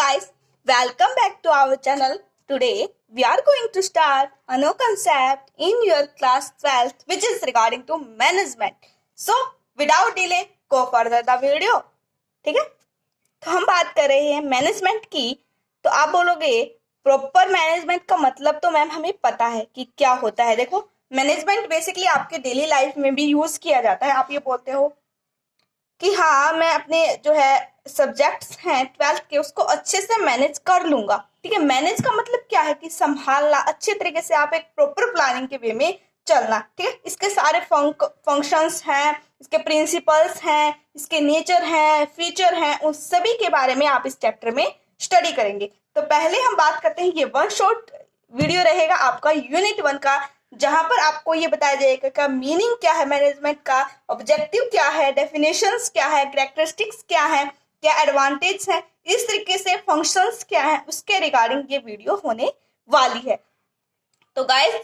guys, welcome back to our channel. Today we are going to start a new concept in your class 12th which is regarding to management. So without delay, go further the video. ठीक है, तो हम बात कर रहे हैं management की. तो आप बोलोगे प्रॉपर मैनेजमेंट का मतलब तो मैम हमें पता है कि क्या होता है. देखो, मैनेजमेंट बेसिकली आपके डेली लाइफ में भी यूज किया जाता है. आप ये बोलते हो कि हाँ, मैं अपने जो है सब्जेक्ट्स हैं 12th के उसको अच्छे से मैनेज कर लूंगा. ठीक है, मैनेज का मतलब क्या है कि संभालना, अच्छे तरीके से आप एक प्रॉपर प्लानिंग के वे में चलना. ठीक है, इसके सारे फंक्शंस हैं, इसके प्रिंसिपल्स हैं, इसके नेचर हैं, फीचर हैं, उन सभी के बारे में आप इस चैप्टर में स्टडी करेंगे. तो पहले हम बात करते हैं, ये वन शॉट वीडियो रहेगा आपका यूनिट 1 का, जहां पर आपको ये बताया जाएगा का मीनिंग क्या है मैनेजमेंट का, ऑब्जेक्टिव क्या है, डेफिनेशंस क्या है, कैरेक्टरिस्टिक्स क्या है, क्या एडवांटेज है, इस तरीके से फंक्शंस क्या है, उसके रिगार्डिंग ये वीडियो होने वाली है. तो गाइस,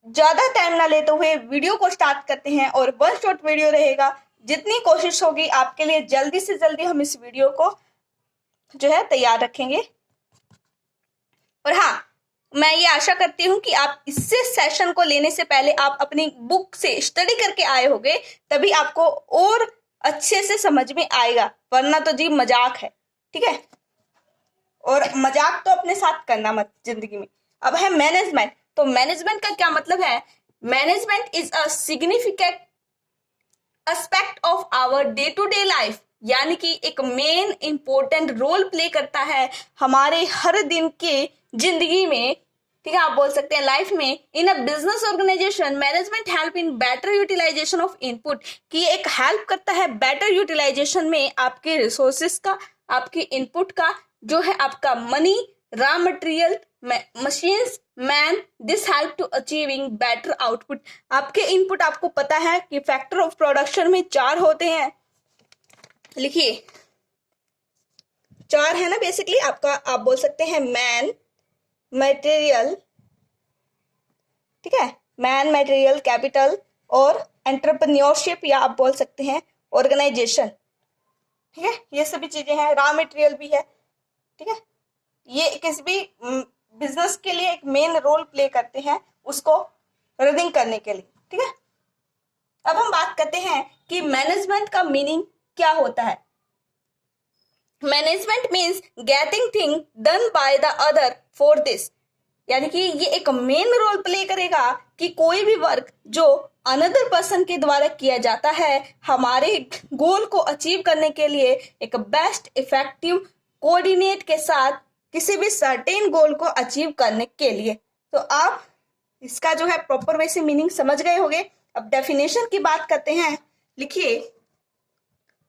ज्यादा टाइम ना लेते हुए वीडियो को स्टार्ट करते हैं और वन शॉट वीडियो रहेगा. जितनी कोशिश होगी आपके लिए जल्दी से जल्दी हम इस वीडियो को जो है तैयार रखेंगे. और हाँ, मैं ये आशा करती हूँ कि आप इससे सेशन को लेने से पहले आप अपनी बुक से स्टडी करके आए होंगे, तभी आपको और अच्छे से समझ में आएगा. वरना तो जी मजाक है. ठीक है, और मजाक तो अपने साथ करना मत जिंदगी में. अब है मैनेजमेंट. तो मैनेजमेंट का क्या मतलब है? Management is a significant aspect of our day to day life, यानी कि एक मेन इंपॉर्टेंट रोल प्ले करता है हमारे हर दिन के जिंदगी में. ठीक है, आप बोल सकते हैं लाइफ में. In a business organization management help in better utilization of input, कि एक हेल्प करता है बेटर यूटिलाइजेशन में आपके रिसोर्सेस का, आपके इनपुट का, जो है आपका money, raw material, machines, man. This help to achieving better output. आपके इनपुट, आपको पता है कि फैक्टर ऑफ प्रोडक्शन में 4 होते हैं. लिखिए, 4 है ना बेसिकली आपका. आप बोल सकते हैं मैन, मटेरियल, ठीक है, मैन, मटेरियल, कैपिटल और एंटरप्रेन्योरशिप, या आप बोल सकते हैं ऑर्गेनाइजेशन. ठीक है, ये सभी चीजें हैं. रॉ मटेरियल भी है. ठीक है, ये किसी भी बिजनेस के लिए एक मेन रोल प्ले करते हैं उसको रनिंग करने के लिए. ठीक है, अब हम बात करते हैं कि मैनेजमेंट का मीनिंग क्या होता है. Management means getting thing done by the other for this, यानी कि ये एक मेन रोल प्ले करेगा कि कोई भी वर्क जो अनदर पर्सन के द्वारा किया जाता है हमारे गोल को अचीव करने के लिए, एक बेस्ट इफेक्टिव कोऑर्डिनेट के साथ किसी भी सर्टेन गोल को अचीव करने के लिए. तो आप इसका जो है प्रॉपर वे से मीनिंग समझ गए होंगे. अब डेफिनेशन की बात करते हैं. लिखिए,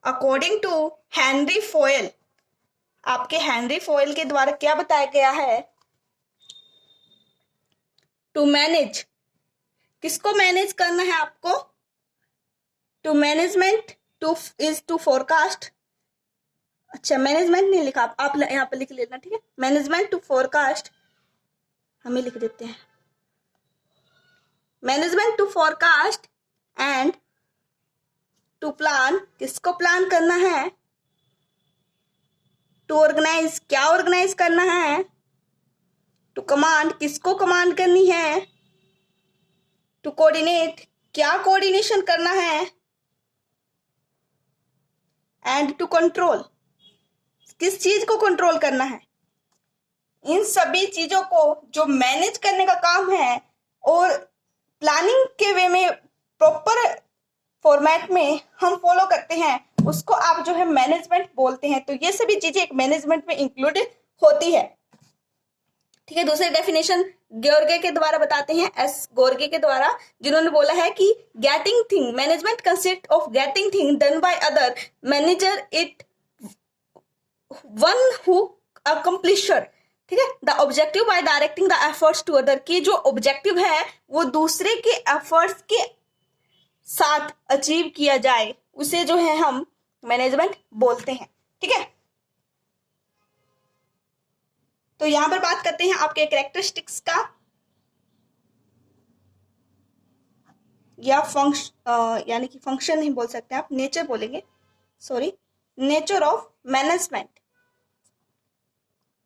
अकॉर्डिंग टू हेनरी फॉयल, आपके हेनरी फॉयल के द्वारा क्या बताया गया है? टू मैनेज, किसको मैनेज करना है आपको? To management, to is to forecast. अच्छा, मैनेजमेंट नहीं लिखा, आप यहाँ पे लिख लेना. ठीक है, मैनेजमेंट टू फोरकास्ट हमें लिख देते हैं. Management to forecast and to plan, किसको प्लान करना है? टू ऑर्गेनाइज, क्या ऑर्गेनाइज करना है? टू कमांड, किसको कमांड करनी है? टू कोऑर्डिनेट, क्या कोऑर्डिनेशन करना है? एंड टू कंट्रोल, किस चीज को कंट्रोल करना है? इन सभी चीजों को जो मैनेज करने का काम है और प्लानिंग के वे में प्रॉपर फॉर्मेट में हम फॉलो करते हैं, उसको आप जो है मैनेजमेंट बोलते हैं. तो ये सभी चीजें एक मैनेजमेंट में इंक्लूड होती है. ठीक है, दूसरे डेफिनेशन गोर्गे के द्वारा बताते हैं, एस गोर्गे के द्वारा, जिन्होंने बोला है कि getting thing, management consist of getting thing done by other, manager it one who accomplisher. ठीक है, the objective by directing the efforts to other, की जो ऑब्जेक्टिव है वो दूसरे के एफर्ट्स के साथ अचीव किया जाए, उसे जो है हम मैनेजमेंट बोलते हैं. ठीक है, तो यहां पर बात करते हैं आपके कैरेक्टरिस्टिक्स का, या यानी कि फंक्शन नहीं बोल सकते आप, नेचर बोलेंगे. Sorry, nature of management.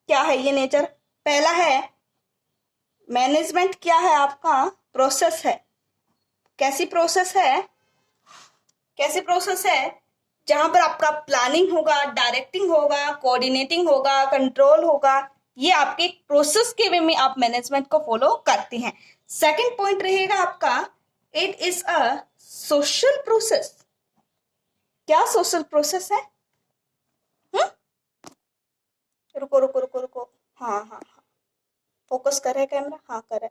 क्या है ये नेचर? पहला है मैनेजमेंट क्या है आपका? प्रोसेस है। कैसी प्रोसेस है? कैसी प्रोसेस है? जहां पर आपका प्लानिंग होगा, डायरेक्टिंग होगा, कोऑर्डिनेटिंग होगा, कंट्रोल होगा। ये आपके प्रोसेस के वे में आप मैनेजमेंट को फॉलो करते हैं। सेकंड पॉइंट रहेगा आपका, it is a social process. क्या सोशल प्रोसेस है? रुको रुको रुको रुको, हाँ हाँ हाँ, फोकस कर रहा है कैमरा? हाँ कर रहा है।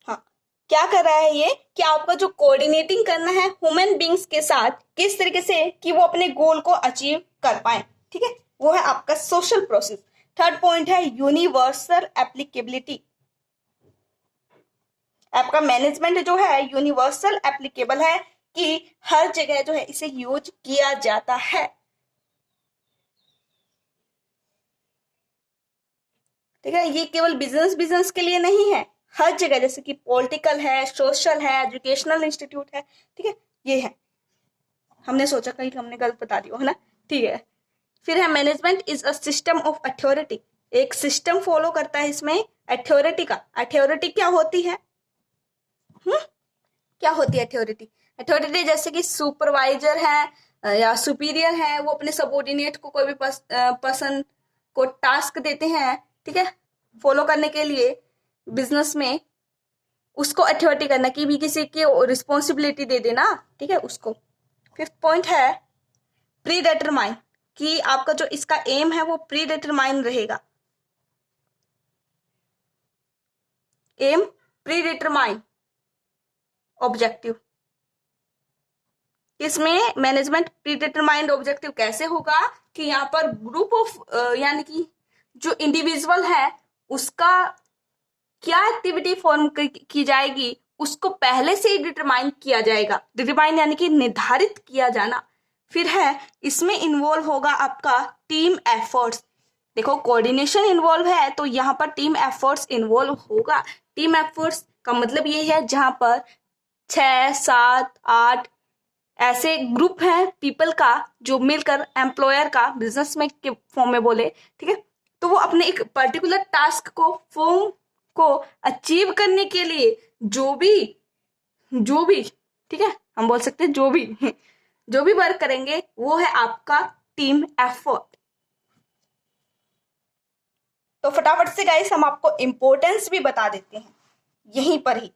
हाँ, क्या कर रहा है ये कि आपका जो कोऑर्डिनेटिंग करना है ह्यूमन बींग्स के साथ, किस तरीके से कि वो अपने गोल को अचीव कर पाए, ठीक है, वो है आपका सोशल प्रोसेस। थर्ड पॉइंट है यूनिवर्सल एप्लीकेबिलिटी। आपका मैनेजमेंट जो है यूनिवर्सल एप्लीकेबल है कि हर जगह जो है इसे यूज किया जाता है, ठीक है। ये केवल बिजनेस के लिए नहीं है, हर जगह, जैसे कि पॉलिटिकल है, सोशल है, एजुकेशनल इंस्टीट्यूट है, ठीक है, ये है। हमने सोचा कहीं हमने गलत बता दिया है ना, ठीक है। फिर है management is a system of authority. एक सिस्टम फॉलो करता है इसमें अथॉरिटी का। अथॉरिटी क्या होती है? क्या होती है अथॉरिटी? अथॉरिटी जैसे कि सुपरवाइजर है या सुपीरियर है, वो अपने सबऑर्डिनेट को कोई भी पर्सन को टास्क देते हैं, ठीक है, फॉलो करने के लिए बिजनेस में, उसको अथॉरिटी करना कि भी किसी की रिस्पॉन्सिबिलिटी दे देना, ठीक है, उसको। फिफ्थ पॉइंट है प्री डिटरमाइन, कि आपका जो इसका एम है वो प्री डिटरमाइन रहेगा। Aim predetermine objective. इसमें मैनेजमेंट प्री डिटरमाइंड ऑब्जेक्टिव कैसे होगा कि यहाँ पर ग्रुप ऑफ यानी कि जो इंडिविजुअल है उसका क्या एक्टिविटी फॉर्म की जाएगी उसको पहले से ही डिटरमाइन किया जाएगा। डिटरमाइन यानी कि निर्धारित किया जाना। फिर है इसमें इन्वॉल्व होगा आपका टीम एफर्ट्स। देखो कोऑर्डिनेशन इन्वॉल्व है तो यहाँ पर टीम एफर्ट्स इन्वॉल्व होगा। टीम एफर्ट्स का मतलब ये है जहां पर 6, 7, 8 ऐसे ग्रुप हैं पीपल का जो मिलकर एम्प्लॉयर का बिजनेस में के फॉर्म में बोले, ठीक है, तो वो अपने एक पर्टिकुलर टास्क को फॉर्म को अचीव करने के लिए जो भी ठीक है, हम बोल सकते हैं जो भी वर्क करेंगे वो है आपका टीम एफर्ट। तो फटाफट से गाइस हम आपको इंपॉर्टेंस भी बता देते हैं, यहीं पर ही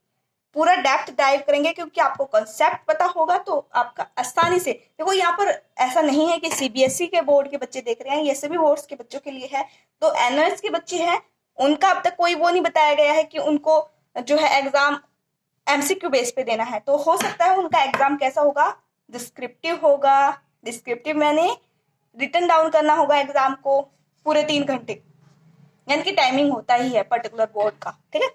पूरा डेप्थ डाइव करेंगे क्योंकि आपको कॉन्सेप्ट पता होगा तो आपका आसानी से। देखो यहाँ पर ऐसा नहीं है कि सीबीएसई के बोर्ड के बच्चे देख रहे हैं, ये सभी बोर्ड्स के बच्चों के लिए है। तो एनएस के बच्चे हैं उनका अब तक कोई वो नहीं बताया गया है कि उनको जो है एग्जाम एमसीक्यू बेस पे देना है। तो हो सकता है उनका एग्जाम कैसा होगा, डिस्क्रिप्टिव होगा। डिस्क्रिप्टिव मैंने रिटन डाउन करना होगा एग्जाम को पूरे 3 घंटे, यानी कि टाइमिंग होता ही है पर्टिकुलर बोर्ड का, ठीक है।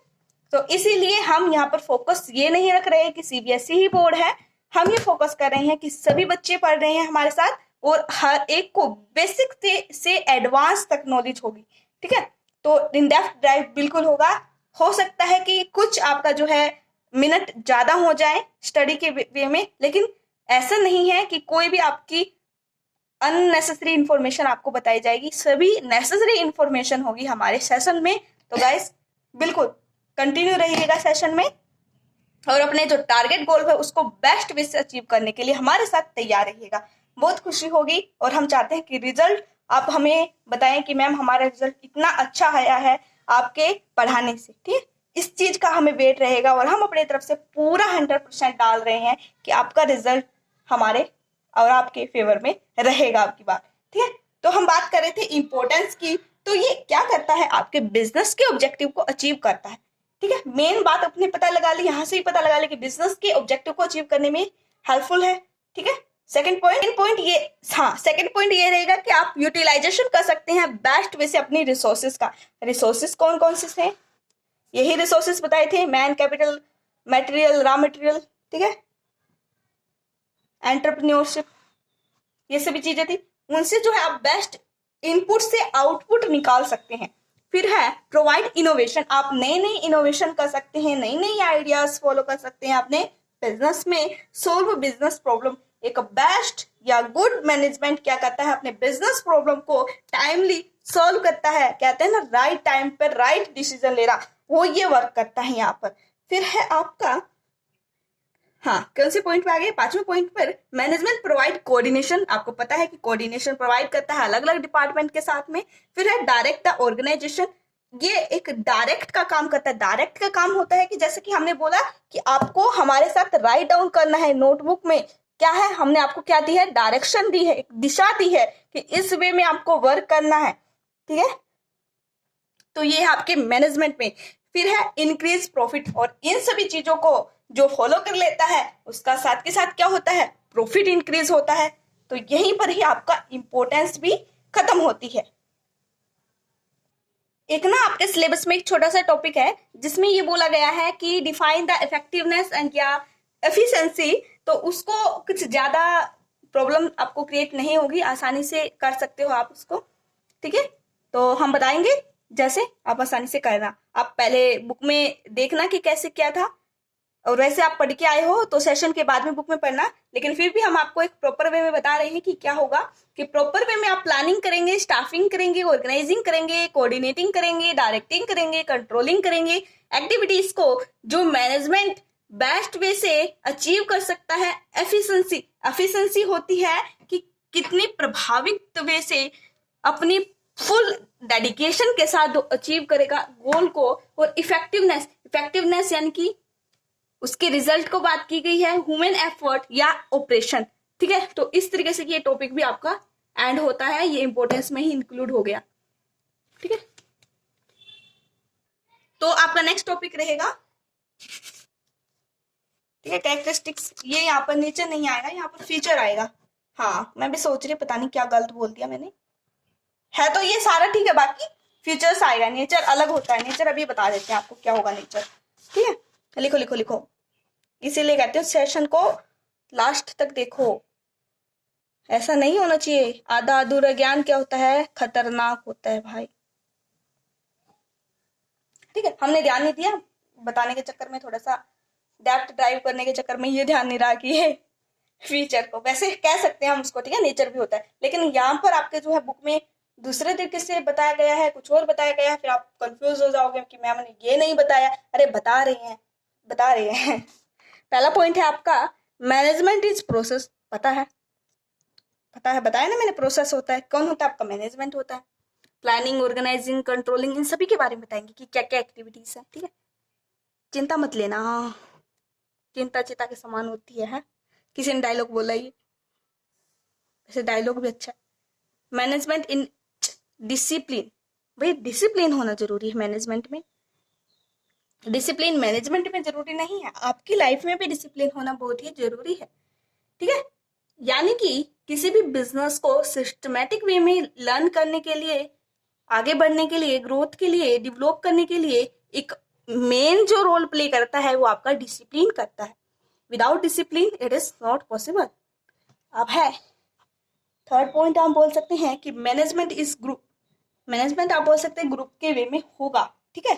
तो इसीलिए हम यहाँ पर फोकस ये नहीं रख रहे हैं कि सीबीएसई ही बोर्ड है, हम ये फोकस कर रहे हैं कि सभी बच्चे पढ़ रहे हैं हमारे साथ और हर एक को बेसिक से एडवांस तक नॉलेज होगी, ठीक है। तो इन डेप्थ ड्राइव बिल्कुल होगा। हो सकता है कि कुछ आपका जो है मिनट ज्यादा हो जाए स्टडी के वे में, लेकिन ऐसा नहीं है कि कोई भी आपकी अननेसेसरी इंफॉर्मेशन आपको बताई जाएगी, सभी नेसेसरी इंफॉर्मेशन होगी हमारे सेशन में। तो गाइस बिल्कुल कंटिन्यू रहिएगा सेशन में और अपने जो टारगेट गोल है उसको बेस्ट वे से अचीव करने के लिए हमारे साथ तैयार रहिएगा। बहुत खुशी होगी और हम चाहते हैं कि रिजल्ट आप हमें बताएं कि मैम हमारा रिजल्ट इतना अच्छा आया है आपके पढ़ाने से, ठीक है। इस चीज का हमें वेट रहेगा और हम अपनी तरफ से पूरा 100% डाल रहे हैं कि आपका रिजल्ट हमारे और आपके फेवर में रहेगा आपकी बात, ठीक है। तो हम बात कर रहे थे इंपॉर्टेंस की। तो ये क्या करता है, आपके बिजनेस के ऑब्जेक्टिव को अचीव करता है, ठीक है। मेन बात अपने पता लगा ली, यहां से ही पता लगा ली कि बिजनेस के ऑब्जेक्टिव को अचीव करने में हेल्पफुल है, ठीक है। सेकंड पॉइंट ये रहेगा कि आप यूटिलाइजेशन कर सकते हैं बेस्ट वे से अपनी रिसोर्सेज का। रिसोर्सेज कौन कौन से हैं, यही रिसोर्सेज बताए थे, man capital, material, raw material, ठीक है, एंटरप्रेन्योरशिप, ये सभी चीजें थी। उनसे जो है आप बेस्ट इनपुट से आउटपुट निकाल सकते हैं। फिर है प्रोवाइड इनोवेशन, आप नई इनोवेशन कर सकते हैं, नई आइडियाज फॉलो कर सकते हैं अपने बिजनेस में, सोल्व बिजनेस प्रॉब्लम। एक बेस्ट या गुड मैनेजमेंट क्या करता है, अपने बिजनेस प्रॉब्लम को टाइमली सॉल्व करता है, कहते हैं ना राइट टाइम पर राइट डिसीजन लेना, वो ये वर्क करता है यहाँ पर। फिर है आपका, हाँ कौन से पॉइंट पे आ गए, 5वें पॉइंट पर, मैनेजमेंट प्रोवाइड कोऑर्डिनेशन। आपको पता है कि कोऑर्डिनेशन प्रोवाइड करता है अलग अलग डिपार्टमेंट के साथ में। फिर है डायरेक्ट द ऑर्गेनाइजेशन, ये एक डायरेक्ट का काम करता है। डायरेक्ट का काम होता है कि जैसे कि हमने बोला कि आपको हमारे साथ राइट डाउन करना है नोटबुक में, क्या है हमने आपको क्या दी है, डायरेक्शन दी है, एक दिशा दी है कि इस वे में आपको वर्क करना है, ठीक है। तो ये है आपके मैनेजमेंट में। फिर है इंक्रीज प्रॉफिट, और इन सभी चीजों को जो फॉलो कर लेता है उसका साथ के साथ क्या होता है, प्रॉफिट इंक्रीज होता है। तो यहीं पर ही आपका इंपॉर्टेंस भी खत्म होती है। एक ना आपके सिलेबस में एक छोटा सा टॉपिक है जिसमें ये बोला गया है कि डिफाइन द इफेक्टिवनेस एंड या एफिशिएंसी, तो उसको कुछ ज्यादा प्रॉब्लम आपको क्रिएट नहीं होगी, आसानी से कर सकते हो आप उसको, ठीक है। तो हम बताएंगे, जैसे आप आसानी से करना। आप पहले बुक में देखना कि कैसे क्या था, और वैसे आप पढ़ के आए हो तो सेशन के बाद में बुक में पढ़ना, लेकिन फिर भी हम आपको एक प्रॉपर वे में बता रहे हैं कि क्या होगा, कि प्रॉपर वे में आप प्लानिंग करेंगे, स्टाफिंग करेंगे, ऑर्गेनाइजिंग करेंगे, कोऑर्डिनेटिंग करेंगे, डायरेक्टिंग करेंगे, कंट्रोलिंग करेंगे एक्टिविटीज को, जो मैनेजमेंट बेस्ट वे से अचीव कर सकता है। एफिशिएंसी, एफिशिएंसी होती है कि कितनी प्रभावित वे से अपनी फुल डेडिकेशन के साथ अचीव करेगा गोल को। और इफेक्टिवनेस, इफेक्टिवनेस यानी कि उसके रिजल्ट को बात की गई है, ह्यूमन एफर्ट या ऑपरेशन, ठीक है। तो इस तरीके से ये टॉपिक भी आपका एंड होता है, ये इंपॉर्टेंस में ही इंक्लूड हो गया, ठीक है। तो आपका नेक्स्ट टॉपिक रहेगा, ठीक है, कैरेक्टरिस्टिक्स। ये यहाँ पर नेचर नहीं आएगा, यहाँ पर फीचर आएगा। हाँ मैं भी सोच रही पता नहीं क्या गलत बोल दिया मैंने, है तो ये सारा ठीक है, बाकी फीचर्स आएगा। नेचर अलग होता है, नेचर अभी बता देते हैं आपको क्या होगा नेचर, ठीक है। लिखो लिखो लिखो, इसीलिए कहते हो सेशन को लास्ट तक देखो, ऐसा नहीं होना चाहिए। आधा अधूरा ज्ञान क्या होता है, खतरनाक होता है भाई, ठीक है। हमने ध्यान नहीं दिया बताने के चक्कर में, थोड़ा सा डेप्थ ड्राइव करने के चक्कर में ये ध्यान नहीं रहा कि ये फीचर को वैसे कह सकते हैं हम उसको, ठीक है, नेचर भी होता है, लेकिन यहाँ पर आपके जो है बुक में दूसरे तरीके से बताया गया है, कुछ और बताया गया है, फिर आप कंफ्यूज हो जाओगे कि मैम ने ये नहीं बताया। अरे बता रहे हैं, बता रहे हैं। पहला पॉइंट है आपका मैनेजमेंट इज प्रोसेस, पता है, पता है, बताया ना मैंने, प्रोसेस होता है। कौन होता है आपका, मैनेजमेंट होता है। प्लानिंग, ऑर्गेनाइजिंग, कंट्रोलिंग, इन सभी के बारे में बताएंगे कि क्या क्या एक्टिविटीज है, ठीक है। चिंता मत लेना, चिंता चिता के समान होती है। किसी ने डायलॉग बोला, ये ऐसे डायलॉग भी अच्छा है। मैनेजमेंट इन डिसिप्लिन, भाई डिसिप्लिन होना जरूरी है मैनेजमेंट में। डिसिप्लिन मैनेजमेंट में जरूरी नहीं है, आपकी लाइफ में भी डिसिप्लिन होना बहुत ही जरूरी है, ठीक है। यानी कि किसी भी बिजनेस को सिस्टमैटिक वे में लर्न करने के लिए, आगे बढ़ने के लिए, ग्रोथ के लिए, डेवलप करने के लिए एक मेन जो रोल प्ले करता है वो आपका डिसिप्लिन करता है। Without discipline it is not possible. अब है थर्ड पॉइंट, हम बोल सकते हैं कि मैनेजमेंट इज ग्रुप। मैनेजमेंट आप बोल सकते हैं ग्रुप के वे में होगा, ठीक है।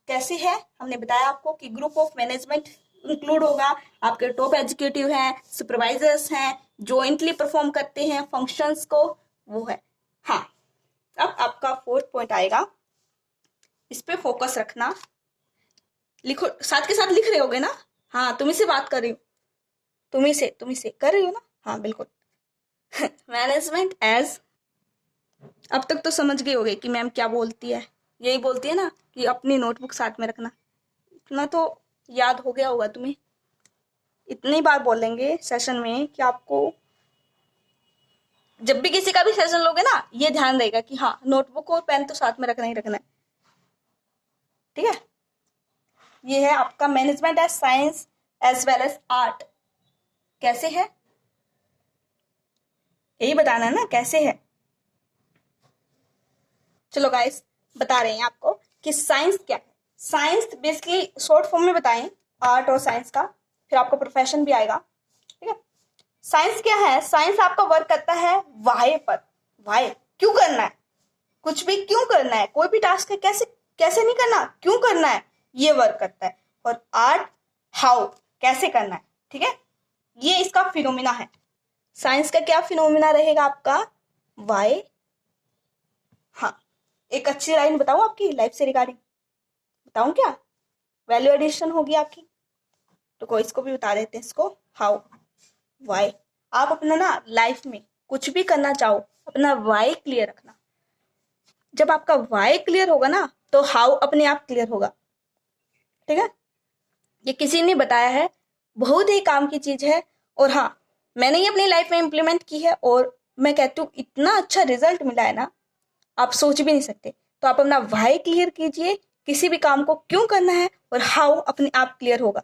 कैसे है, हमने बताया आपको कि ग्रुप ऑफ मैनेजमेंट इंक्लूड होगा, आपके टॉप एग्जीक्यूटिव हैं, सुपरवाइजर्स हैं, जॉइंटली परफॉर्म करते हैं फंक्शंस को, वो है। हाँ अब आपका फोर्थ पॉइंट आएगा, इस पे फोकस रखना। लिखो, साथ के साथ लिख रहे होगे ना, हाँ तुम्ही से बात कर रही हूँ, तुम्ही से कर रही हो ना, हाँ बिल्कुल। मैनेजमेंट एज, अब तक तो समझ गए होगे कि मैम क्या बोलती है, यही बोलती है ना कि अपनी नोटबुक साथ में रखना, इतना तो याद हो गया होगा तुम्हें। इतनी बार बोलेंगे सेशन में कि आपको जब भी किसी का भी सेशन लोगे ना, ये ध्यान रहेगा कि हाँ नोटबुक और पेन तो साथ में रखना ही रखना है, ठीक है। ये है आपका management as science as well as art. कैसे है, यही बताना है ना कैसे है। चलो गाइस बता रहे हैं आपको कि साइंस क्या है। साइंस बेसिकली शॉर्ट फॉर्म में बताएं, आर्ट और साइंस का, फिर आपको प्रोफेशन भी आएगा, ठीक है। साइंस क्या है, साइंस आपका वर्क करता है वाई पर। वाई, क्यों करना है, कुछ भी क्यों करना है, कोई भी टास्क है कैसे कैसे नहीं करना, क्यों करना है, ये वर्क करता है। और आर्ट हाउ, कैसे करना है, ठीक है, ये इसका फिनोमिना है। साइंस का क्या फिनोमिना रहेगा आपका, वाई, एक अच्छी लाइन बताऊं आपकी लाइफ से रिगार्डिंग, बताऊं क्या? वैल्यू एडिशन होगी आपकी, तो कोई इसको भी बता देते हैं, इसको हाउ, वाई। आप अपना ना लाइफ में कुछ भी करना चाहो, अपना वाई क्लियर रखना। जब आपका वाई क्लियर होगा ना, तो हाउ अपने आप क्लियर होगा। ठीक है, ये किसी ने बताया है, बहुत ही काम की चीज है। और हाँ, मैंने ये अपनी लाइफ में इम्प्लीमेंट की है और मैं कहती हूँ इतना अच्छा रिजल्ट मिला है ना, आप सोच भी नहीं सकते। तो आप अपना वाई क्लियर कीजिए, किसी भी काम को क्यों करना है, और हाउ अपने आप क्लियर होगा।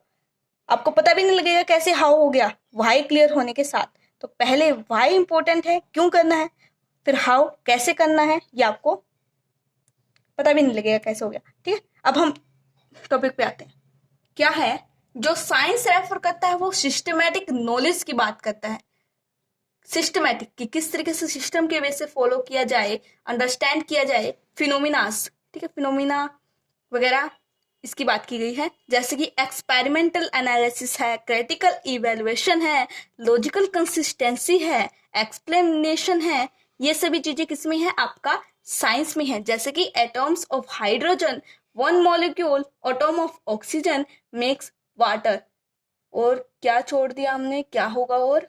आपको पता भी नहीं लगेगा कैसे हाउ हो गया, वाई क्लियर होने के साथ। तो पहले वाई इंपॉर्टेंट है, क्यों करना है, फिर हाउ कैसे करना है, ये आपको पता भी नहीं लगेगा कैसे हो गया। ठीक है, अब हम टॉपिक पे आते हैं। क्या है जो साइंस रेफर करता है, वो सिस्टमैटिक नॉलेज की बात करता है। सिस्टमैटिक कि किस तरीके से सिस्टम के वे से फॉलो किया जाए, अंडरस्टैंड किया जाए फिनोमिनास। ठीक है, फिनोमिना वगैरह इसकी बात की गई है, जैसे कि एक्सपेरिमेंटल एनालिसिस है, क्रिटिकल इवेल्युएशन है, लॉजिकल कंसिस्टेंसी है, एक्सप्लेनेशन है। ये सभी चीजें किसमें है, आपका साइंस में है। जैसे कि atoms of hydrogen, one molecule atom of oxygen makes water. और क्या छोड़ दिया हमने, क्या होगा, और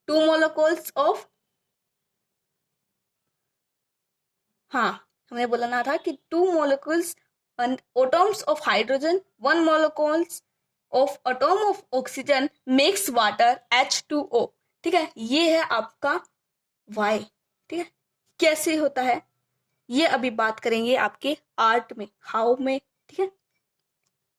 टू मोलिक्यूल्स ऑफ, हाँ हमने बोलना था कि two molecules atoms of hydrogen, one molecules of atom of oxygen makes water H2O। ठीक है, ये है आपका वाई। ठीक है, कैसे होता है ये अभी बात करेंगे आपके आर्ट में, हाउ में। ठीक है,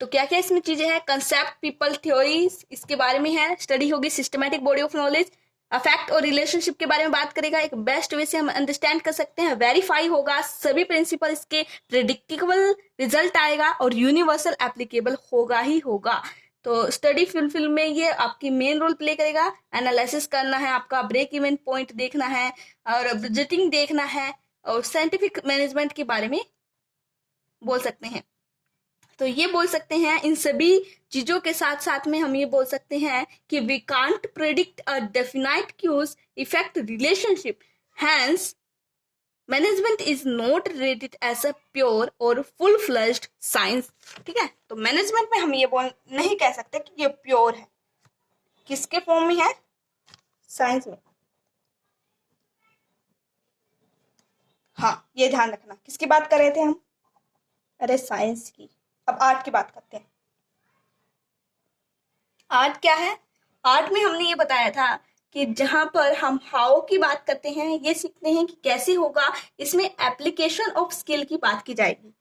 तो क्या क्या इसमें चीजें हैं, कंसेप्ट, पीपल, थ्योरीज इसके बारे में है, स्टडी होगी, systematic body of knowledge, affect और रिलेशनशिप के बारे में बात करेगा, एक बेस्ट वे से हम अंडरस्टैंड कर सकते हैं, वेरीफाई होगा, सभी प्रिंसिपल इसके, प्रिडिक्टेबल रिजल्ट आएगा और यूनिवर्सल एप्लीकेबल होगा ही होगा। तो स्टडी फुलफिल में ये आपकी मेन रोल प्ले करेगा। एनालिसिस करना है, आपका ब्रेक इवन पॉइंट देखना है, और बजटिंग देखना है, और साइंटिफिक मैनेजमेंट के बारे में बोल सकते हैं। तो ये बोल सकते हैं, इन सभी चीजों के साथ साथ में हम ये बोल सकते हैं कि we can't predict a definite cause effect relationship, hence management is not rated as a pure or full fledged science. ठीक है, तो मैनेजमेंट में हम ये बोल नहीं कह सकते कि ये प्योर है। किसके फॉर्म में है, साइंस में। हाँ, ये ध्यान रखना, किसकी बात कर रहे थे हम, अरे साइंस की। अब आर्ट की बात करते हैं। आर्ट क्या है, आर्ट में हमने ये बताया था कि जहां पर हम हाउ की बात करते हैं, ये सीखते हैं कि कैसे होगा, इसमें एप्लीकेशन ऑफ स्किल की बात की जाएगी।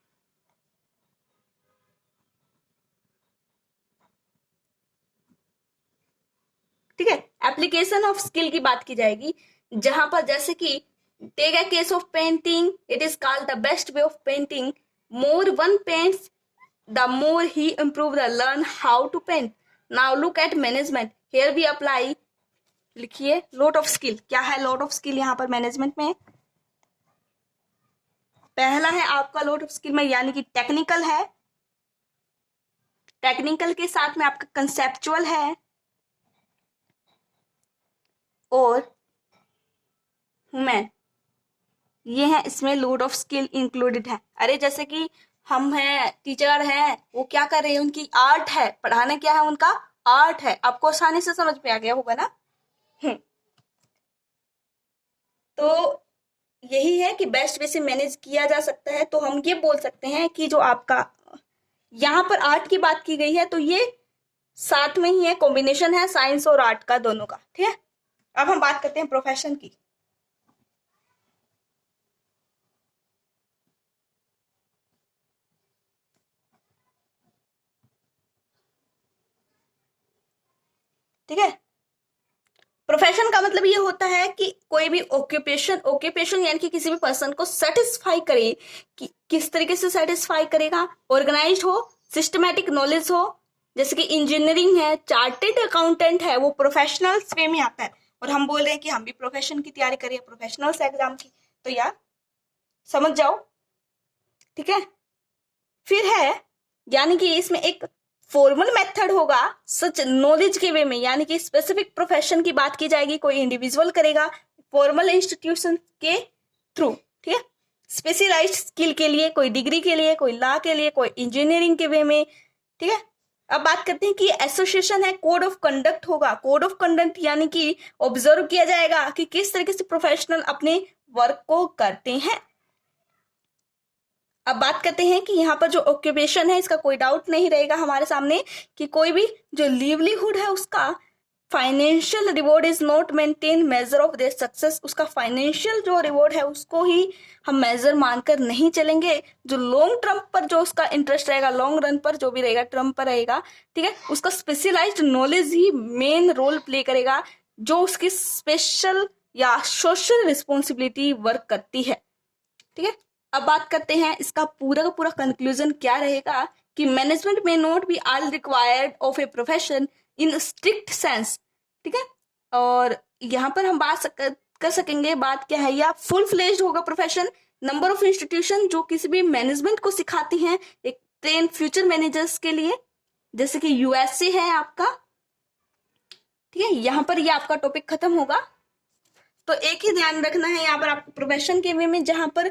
ठीक है, एप्लीकेशन ऑफ स्किल की बात की जाएगी, जहां पर जैसे कि take a case of painting, it is called the best way of painting, more one paints the more he improve the learn how to paint. Now look at management, here we apply, लिखिए lot of skill। क्या है lot of skill यहाँ पर management में, पहला है आपका lot of skill में यानी कि टेक्निकल है, टेक्निकल के साथ में आपका कंसेप्चुअल है, और ह्यूमन, ये है इसमें लोड ऑफ स्किल इंक्लूडेड है। अरे जैसे कि हम हैं, टीचर हैं, वो क्या कर रहे हैं, उनकी आर्ट है, पढ़ाना क्या है, उनका आर्ट है। आपको आसानी से समझ में आ गया होगा ना। तो यही है कि बेस्ट वे से मैनेज किया जा सकता है। तो हम ये बोल सकते हैं कि जो आपका यहाँ पर आर्ट की बात की गई है, तो ये साथ में ही है, कॉम्बिनेशन है साइंस और आर्ट का, दोनों का। ठीक है, अब हम बात करते हैं प्रोफेशन की। ठीक है, प्रोफेशन का मतलब ये होता है कि कोई भी ऑक्यूपेशन यानी कि किसी भी पर्सन को सेटिस्फाई करे, कि किस तरीके से सेटिस्फाई करेगा, ऑर्गेनाइज्ड हो, सिस्टमैटिक नॉलेज हो। जैसे कि इंजीनियरिंग है, चार्टेड अकाउंटेंट है, वो प्रोफेशनल वे में आता है। और हम बोल रहे हैं कि हम भी प्रोफेशन की तैयारी करिए, प्रोफेशनल एग्जाम की, तो यार समझ जाओ। ठीक है, फिर है यानी कि इसमें एक फॉर्मल मेथड होगा सच नॉलेज के वे में, यानी कि स्पेसिफिक प्रोफेशन की बात की जाएगी, कोई इंडिविजुअल करेगा फॉर्मल इंस्टीट्यूशन के थ्रू। ठीक है, स्पेशलाइज्ड स्किल के लिए, कोई डिग्री के लिए, कोई लॉ के लिए, कोई इंजीनियरिंग के वे में, ठीक है। अब बात करते हैं कि एसोसिएशन है, कोड ऑफ कंडक्ट होगा। कोड ऑफ कंडक्ट यानी कि ऑब्जर्व किया जाएगा कि किस तरीके से प्रोफेशनल अपने वर्क को करते हैं। अब बात करते हैं कि यहाँ पर जो ऑक्यूपेशन है, इसका कोई डाउट नहीं रहेगा हमारे सामने कि कोई भी जो लिवलीहुड है उसका financial reward is not maintain measure of their success. उसका फाइनेंशियल जो रिवॉर्ड है उसको ही हम मेजर मानकर नहीं चलेंगे। जो लॉन्ग टर्म पर जो उसका इंटरेस्ट रहेगा, लॉन्ग रन पर जो भी रहेगा, टर्म पर रहेगा, ठीक है, उसका स्पेशलाइज्ड नॉलेज ही मेन रोल प्ले करेगा, जो उसकी स्पेशल या सोशल रिस्पॉन्सिबिलिटी वर्क करती है, ठीक है। अब बात करते हैं इसका पूरा का पूरा कंक्लूजन क्या रहेगा कि मैनेजमेंट में not be all required of a profession in strict sense, ठीक है। और यहाँ पर हम बात कर सकेंगे, बात क्या है, या फुल फ्लेज्ड होगा प्रोफेशन। नंबर ऑफ इंस्टीट्यूशन जो किसी भी मैनेजमेंट को सिखाती हैं, एक ट्रेन फ्यूचर मैनेजर्स के लिए, जैसे कि यूएसए है आपका, ठीक है। यहाँ पर ये आपका टॉपिक खत्म होगा। तो एक ही ध्यान रखना है यहाँ पर आपको प्रोफेशन के वे में, जहां पर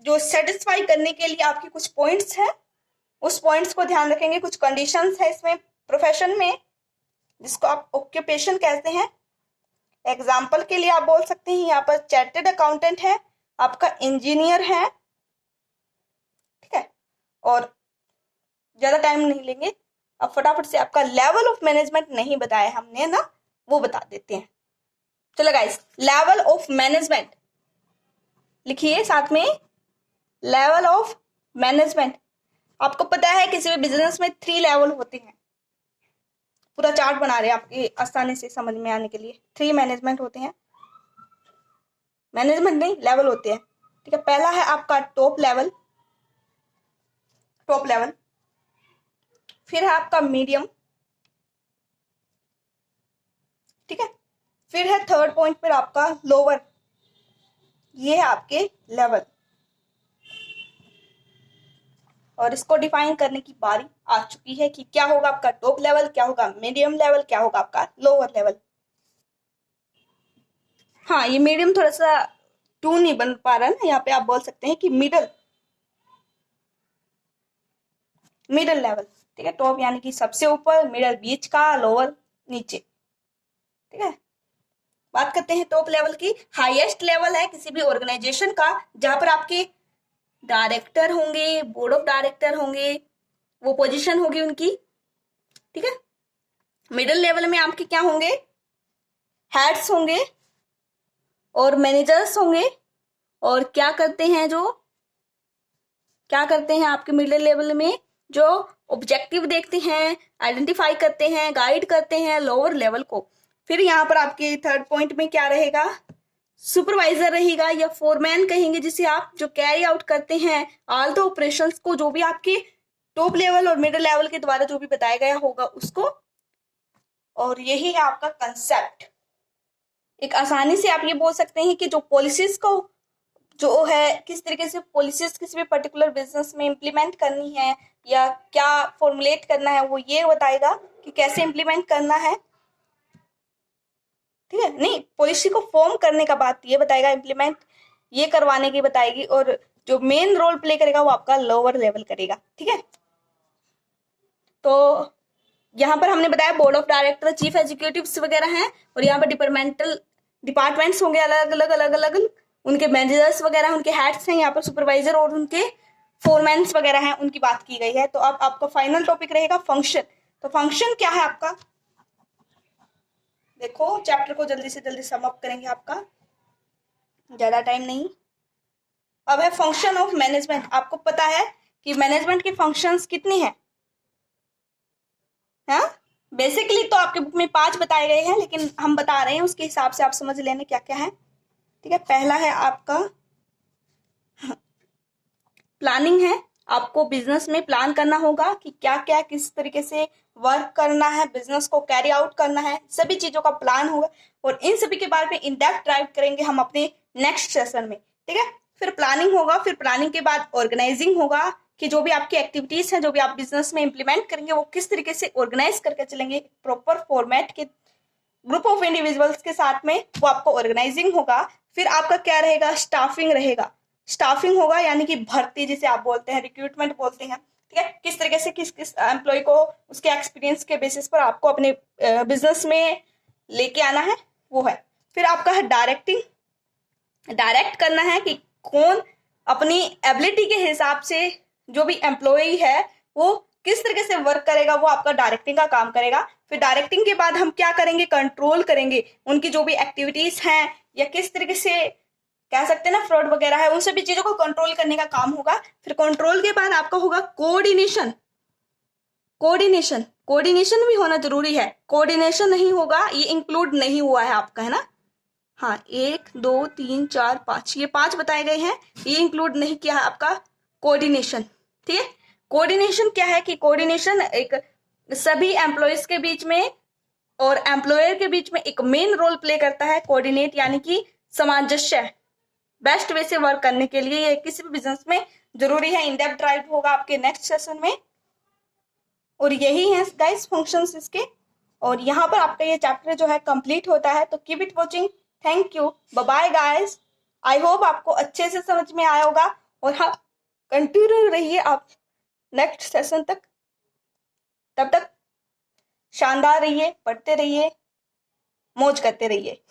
जो सेटिस्फाई करने के लिए आपके कुछ पॉइंट्स हैं, उस पॉइंट्स को ध्यान रखेंगे। कुछ कंडीशंस है इसमें प्रोफेशन में, जिसको आप ऑक्यूपेशन कहते हैं। एग्जाम्पल के लिए आप बोल सकते हैं यहाँ पर चार्टर्ड अकाउंटेंट है, आपका इंजीनियर है, ठीक है। और ज्यादा टाइम नहीं लेंगे, अब फटाफट से आपका लेवल ऑफ मैनेजमेंट नहीं बताया हमने ना, वो बता देते हैं। चलो गाइस, लेवल ऑफ मैनेजमेंट लिखिए साथ में, लेवल ऑफ मैनेजमेंट। आपको पता है किसी भी बिजनेस में 3 लेवल होते हैं। पूरा चार्ट बना रहे हैं आपके आसानी से समझ में आने के लिए। 3 मैनेजमेंट होते हैं, मैनेजमेंट नहीं, लेवल होते हैं, ठीक है। पहला है आपका टॉप लेवल, फिर है आपका मीडियम, ठीक है, फिर है थर्ड पॉइंट पर आपका लोअर। ये है आपके लेवल, और इसको डिफाइन करने की बारी आ चुकी है कि क्या होगा आपका टॉप लेवल, क्या होगा मीडियम लेवल, क्या होगा आपका लोअर लेवल। हाँ, ये मीडियम थोड़ा सा टू नहीं बन पा रहा ना, यहाँ पे आप बोल सकते हैं कि मिडल लेवल, ठीक है। टॉप यानी कि सबसे ऊपर, मिडल बीच का, लोअर नीचे, ठीक है। बात करते हैं टॉप लेवल की। हाईएस्ट लेवल है किसी भी ऑर्गेनाइजेशन का, जहां पर आपके डायरेक्टर होंगे, बोर्ड ऑफ डायरेक्टर होंगे, वो पोजीशन होगी उनकी, ठीक है। मिडिल लेवल में आपके क्या होंगे, हेड्स होंगे और मैनेजर्स होंगे। और क्या करते हैं आपके मिडिल लेवल में, जो ऑब्जेक्टिव देखते हैं, आइडेंटिफाई करते हैं, गाइड करते हैं लोअर लेवल को। फिर यहाँ पर आपके थर्ड पॉइंट में क्या रहेगा, सुपरवाइजर रहेगा या फोरमैन कहेंगे जिसे आप, जो कैरी आउट करते हैं ऑल द ऑपरेशंस को, जो भी आपके टॉप लेवल और मिडिल लेवल के द्वारा जो भी बताया गया होगा उसको। और यही है आपका कंसेप्ट। एक आसानी से आप ये बोल सकते हैं कि जो पॉलिसीज को जो है, किस तरीके से पॉलिसीज किसी भी पर्टिकुलर बिजनेस में इम्प्लीमेंट करनी है या क्या फॉर्मुलेट करना है, वो ये बताएगा कि कैसे इम्प्लीमेंट करना है, ठीक है। नहीं, पॉलिसी को फॉर्म करने का बात ये बताएगा, इम्प्लीमेंट ये करवाने की बताएगी, और जो मेन रोल प्ले करेगा वो आपका लोअर लेवल करेगा, ठीक है। तो यहाँ पर हमने बताया board of director, chief executives वगैरह हैं, और यहाँ पर डिपार्टमेंट्स होंगे अलग अलग, उनके मैनेजर्स वगैरह, उनके हेड्स हैं, यहाँ पर सुपरवाइजर और उनके फोरमैन्स वगैरह हैं, उनकी बात की गई है। तो अब आपका फाइनल टॉपिक रहेगा फंक्शन। तो फंक्शन क्या है आपका, देखो चैप्टर को जल्दी से जल्दी सम अप करेंगे, आपका ज्यादा टाइम नहीं। अब है फंक्शन ऑफ मैनेजमेंट। आपको पता है कि मैनेजमेंट के फंक्शंस कितने हैं, हाँ बेसिकली तो आपके बुक में 5 बताए गए हैं, लेकिन हम बता रहे हैं उसके हिसाब से आप समझ लेना क्या क्या है, ठीक है। पहला है आपका प्लानिंग है। आपको बिजनेस में प्लान करना होगा कि क्या क्या किस तरीके से वर्क करना है, बिजनेस को कैरी आउट करना है, सभी चीजों का प्लान होगा, और इन सभी के बारे में इन डेप्थ ड्राइव करेंगे हम अपने नेक्स्ट सेशन में, ठीक है। फिर प्लानिंग होगा, फिर प्लानिंग के बाद ऑर्गेनाइजिंग होगा कि जो भी आपकी एक्टिविटीज हैं, जो भी आप बिजनेस में इंप्लीमेंट करेंगे, वो किस तरीके से ऑर्गेनाइज करके चलेंगे प्रॉपर फॉर्मेट के ग्रुप ऑफ इंडिविजुअल्स के साथ में, वो आपको ऑर्गेनाइजिंग होगा। फिर आपका क्या रहेगा, स्टाफिंग रहेगा। स्टाफिंग होगा, यानी कि भर्ती जिसे आप बोलते हैं, रिक्रूटमेंट बोलते हैं, ठीक है। किस तरीके से किस किस एम्प्लॉय को उसके एक्सपीरियंस के बेसिस पर आपको अपने बिजनेस में लेके आना है, वो है। फिर आपका है डायरेक्टिंग, डायरेक्ट करना है कि कौन अपनी एबिलिटी के हिसाब से जो भी एम्प्लॉय है वो किस तरीके से वर्क करेगा, वो आपका डायरेक्टिंग का काम करेगा। फिर डायरेक्टिंग के बाद हम क्या करेंगे, कंट्रोल करेंगे उनकी जो भी एक्टिविटीज हैं, या किस तरीके से कह सकते हैं ना फ्रॉड वगैरह है, उन सभी चीजों को कंट्रोल करने का काम होगा। फिर कंट्रोल के बाद आपका होगा कोऑर्डिनेशन। कोऑर्डिनेशन कोऑर्डिनेशन भी होना जरूरी है, कोऑर्डिनेशन नहीं होगा ये इंक्लूड नहीं हुआ है आपका, है ना। हाँ, 1 2 3 4 5, ये 5 बताए गए हैं, ये इंक्लूड नहीं किया है आपका कोऑर्डिनेशन, ठीक है। कोऑर्डिनेशन क्या है कि कोऑर्डिनेशन एक सभी एम्प्लॉयज के बीच में और एम्प्लॉयर के बीच में एक मेन रोल प्ले करता है। कोऑर्डिनेट यानी कि सामंजस्य, बेस्ट वे से वर्क करने के लिए ये किसी भी बिजनेस में जरूरी है। इन डेप्थ ड्राइव होगा आपके नेक्स्ट सेशन में, और यही है गाइस फंक्शंस इसके। और यहाँ पर आपका ये चैप्टर जो है कंप्लीट होता है। तो keep it watching, thank you, bye bye guys. I hope आपको अच्छे से समझ में आया होगा, और हाँ, कंटिन्यू रहिए आप नेक्स्ट सेशन तक। तब तक शानदार रहिए, पढ़ते रहिए, मौज करते रहिए।